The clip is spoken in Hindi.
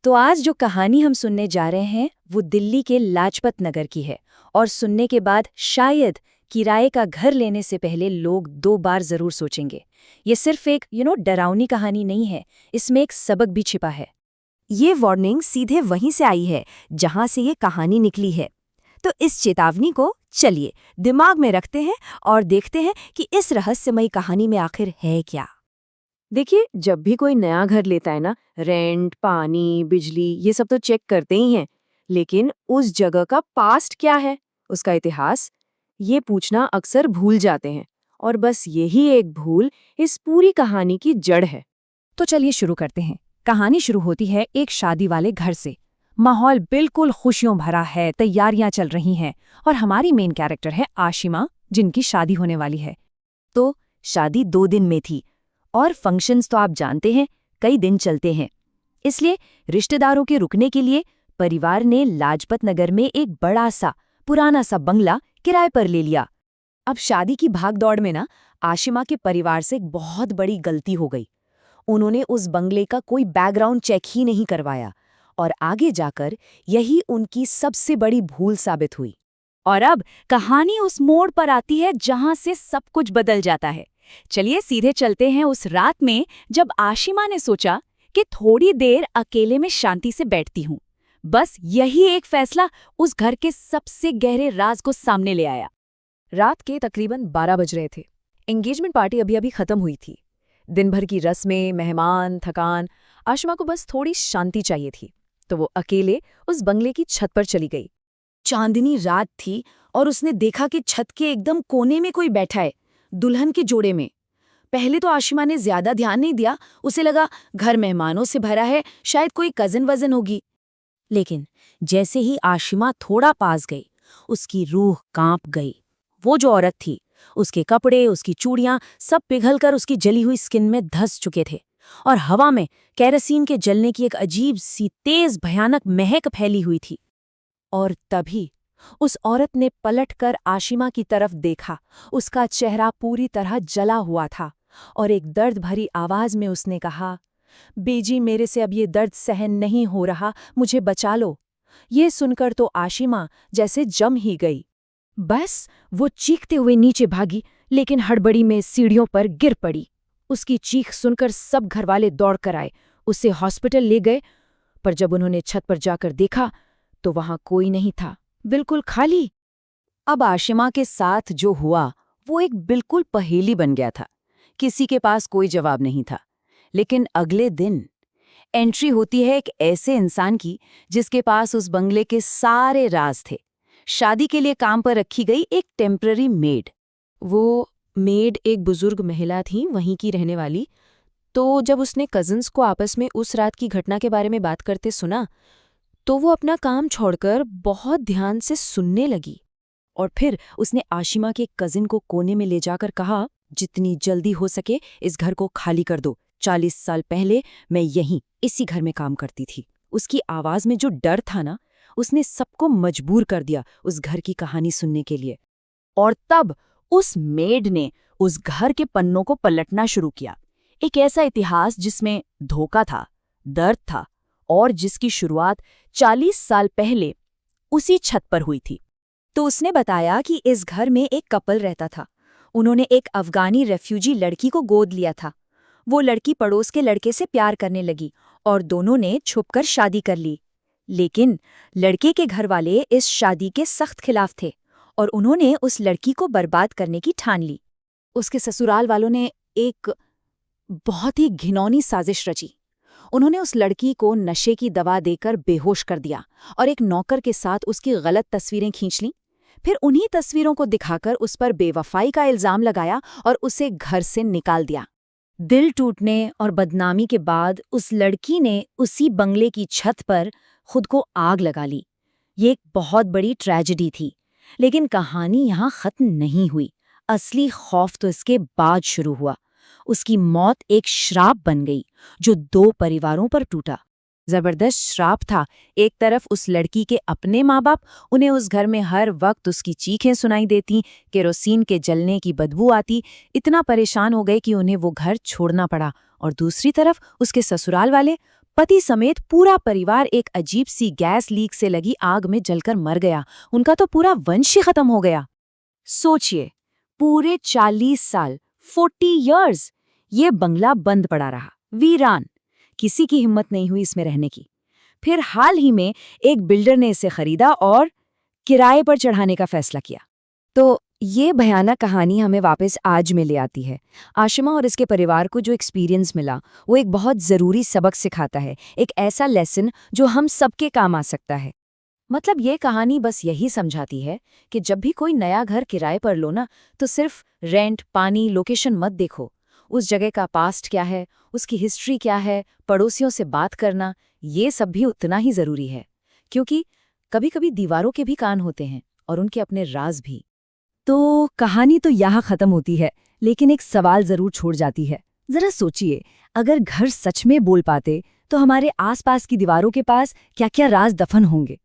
तो आज जो कहानी हम सुनने जा रहे हैं वो दिल्ली के लाजपत नगर की है। और सुनने के बाद शायद किराए का घर लेने से पहले लोग 2 बार जरूर सोचेंगे। ये सिर्फ एक डरावनी कहानी नहीं है, इसमें एक सबक भी छिपा है। ये वार्निंग सीधे वहीं से आई है जहां से ये कहानी निकली है। तो इस चेतावनी को चलिए दिमाग में रखते हैं और देखते हैं कि इस रहस्यमयी कहानी में आखिर है क्या। देखिए, जब भी कोई नया घर लेता है ना, रेंट, पानी, बिजली ये सब तो चेक करते ही हैं, लेकिन उस जगह का पास्ट क्या है, उसका इतिहास, ये पूछना अक्सर भूल जाते हैं। और बस यही एक भूल इस पूरी कहानी की जड़ है। तो चलिए शुरू करते हैं। कहानी शुरू होती है एक शादी वाले घर से। माहौल बिल्कुल खुशियों भरा है, तैयारियां चल रही हैं और हमारी मेन कैरेक्टर है आशिमा, जिनकी शादी होने वाली है। तो शादी 2 दिन में थी और फंक्शंस तो आप जानते हैं कई दिन चलते हैं। इसलिए रिश्तेदारों के रुकने के लिए परिवार ने लाजपत नगर में एक बड़ा सा पुराना सा बंगला किराए पर ले लिया। अब शादी की भागदौड़ में ना आशिमा के परिवार से एक बहुत बड़ी गलती हो गई। उन्होंने उस बंगले का कोई बैकग्राउंड चेक ही नहीं करवाया और आगे जाकर यही उनकी सबसे बड़ी भूल साबित हुई। और अब कहानी उस मोड़ पर आती है जहां से सब कुछ बदल जाता है। चलिए सीधे चलते हैं उस रात में जब आशिमा ने सोचा कि थोड़ी देर अकेले में शांति से बैठती हूँ। बस यही एक फैसला उस घर के सबसे गहरे राज को सामने ले आया। रात के तकरीबन 12 बज रहे थे। एंगेजमेंट पार्टी अभी अभी खत्म हुई थी। दिन भर की रस्में, मेहमान, थकान, आशिमा को बस थोड़ी शांति चाहिए थी। तो वो अकेले उस बंगले की छत पर चली गई। चांदनी रात थी और उसने देखा कि छत के एकदम कोने में कोई बैठा है, दुल्हन के जोड़े में। पहले तो आशिमा ने ज्यादा ध्यान नहीं दिया, उसे लगा घर मेहमानों से भरा है, शायद कोई कजिन वजन होगी। लेकिन जैसे ही आशिमा थोड़ा पास गई, उसकी रूह कांप गई। वो जो औरत थी, उसके कपड़े, उसकी चूड़ियां सब पिघलकर उसकी जली हुई स्किन में धंस चुके थे और हवा में केरोसिन के जलने की एक अजीब सी तेज भयानक महक फैली हुई थी। और तभी उस औरत ने पलटकर आशिमा की तरफ देखा। उसका चेहरा पूरी तरह जला हुआ था और एक दर्द भरी आवाज में उसने कहा, बेजी, मेरे से अब ये दर्द सहन नहीं हो रहा, मुझे बचा लो। ये सुनकर तो आशिमा जैसे जम ही गई। बस वो चीखते हुए नीचे भागी, लेकिन हड़बड़ी में सीढ़ियों पर गिर पड़ी। उसकी चीख सुनकर सब घरवाले दौड़ कर आए, उसे हॉस्पिटल ले गए। पर जब उन्होंने छत पर जाकर देखा तो वहां कोई नहीं था, बिल्कुल खाली। अब आशिमा के साथ जो हुआ वो एक बिल्कुल पहेली बन गया था। किसी के पास कोई जवाब नहीं था। लेकिन अगले दिन एंट्री होती है एक ऐसे इंसान की जिसके पास उस बंगले के सारे राज थे। शादी के लिए काम पर रखी गई एक टेम्पररी मेड। वो मेड एक बुजुर्ग महिला थी, वहीं की रहने वाली। तो जब उसने कजिन्स को आपस में उस रात की घटना के बारे में बात करते सुना तो वो अपना काम छोड़कर बहुत ध्यान से सुनने लगी। और फिर उसने आशिमा के कजिन को कोने में ले जाकर कहा, जितनी जल्दी हो सके इस घर को खाली कर दो। 40 साल पहले मैं यहीं इसी घर में काम करती थी। उसकी आवाज में जो डर था ना, उसने सबको मजबूर कर दिया उस घर की कहानी सुनने के लिए। और तब उस मेड ने उस घर के पन्नों को पलटना शुरू किया। एक ऐसा इतिहास जिसमें धोखा था, दर्द था और जिसकी शुरुआत 40 साल पहले उसी छत पर हुई थी। तो उसने बताया कि इस घर में एक कपल रहता था। उन्होंने एक अफगानी रेफ्यूजी लड़की को गोद लिया था। वो लड़की पड़ोस के लड़के से प्यार करने लगी और दोनों ने छुपकर शादी कर ली। लेकिन लड़के के घर वाले इस शादी के सख्त खिलाफ थे और उन्होंने उस लड़की को बर्बाद करने की ठान ली। उसके ससुराल वालों ने एक बहुत ही घिनौनी साजिश रची। उन्होंने उस लड़की को नशे की दवा देकर बेहोश कर दिया और एक नौकर के साथ उसकी गलत तस्वीरें खींच लीं। फिर उन्हीं तस्वीरों को दिखाकर उस पर बेवफाई का इल्जाम लगाया और उसे घर से निकाल दिया। दिल टूटने और बदनामी के बाद उस लड़की ने उसी बंगले की छत पर खुद को आग लगा ली। ये एक बहुत बड़ी ट्रेजेडी थी। लेकिन कहानी यहाँ खत्म नहीं हुई। असली खौफ तो इसके बाद शुरू हुआ। उसकी मौत एक श्राप बन गई जो 2 परिवारों पर टूटा। जबरदस्त श्राप था। एक तरफ उस लड़की के अपने माँ बाप, उन्हें उस घर में हर वक्त उसकी चीखें सुनाई देती, केरोसिन के जलने की बदबू आती, इतना परेशान हो गए कि उन्हें वो घर छोड़ना पड़ा। और दूसरी तरफ उसके ससुराल वाले पति समेत पूरा परिवार एक अजीब सी गैस लीक से लगी आग में जलकर मर गया। उनका तो पूरा वंश ही खत्म हो गया। सोचिए, पूरे 40 साल 40 इयर्स ये बंगला बंद पड़ा रहा, वीरान। किसी की हिम्मत नहीं हुई इसमें रहने की। फिर हाल ही में एक बिल्डर ने इसे खरीदा और किराए पर चढ़ाने का फैसला किया। तो ये भयानक कहानी हमें वापस आज में ले आती है। आशिमा और इसके परिवार को जो एक्सपीरियंस मिला वो एक बहुत ज़रूरी सबक सिखाता है, एक ऐसा लेसन जो हम सबके काम आ सकता है। मतलब ये कहानी बस यही समझाती है कि जब भी कोई नया घर किराए पर लो ना, तो सिर्फ रेंट, पानी, लोकेशन मत देखो। उस जगह का पास्ट क्या है, उसकी हिस्ट्री क्या है, पड़ोसियों से बात करना, ये सब भी उतना ही ज़रूरी है। क्योंकि कभी-कभी दीवारों के भी कान होते हैं और उनके अपने राज भी। तो कहानी तो यहाँ खत्म होती है, लेकिन एक सवाल जरूर छोड़ जाती है। जरा सोचिए, अगर घर सच में बोल पाते तो हमारे आसपास की दीवारों के पास क्या क्या राज दफन होंगे।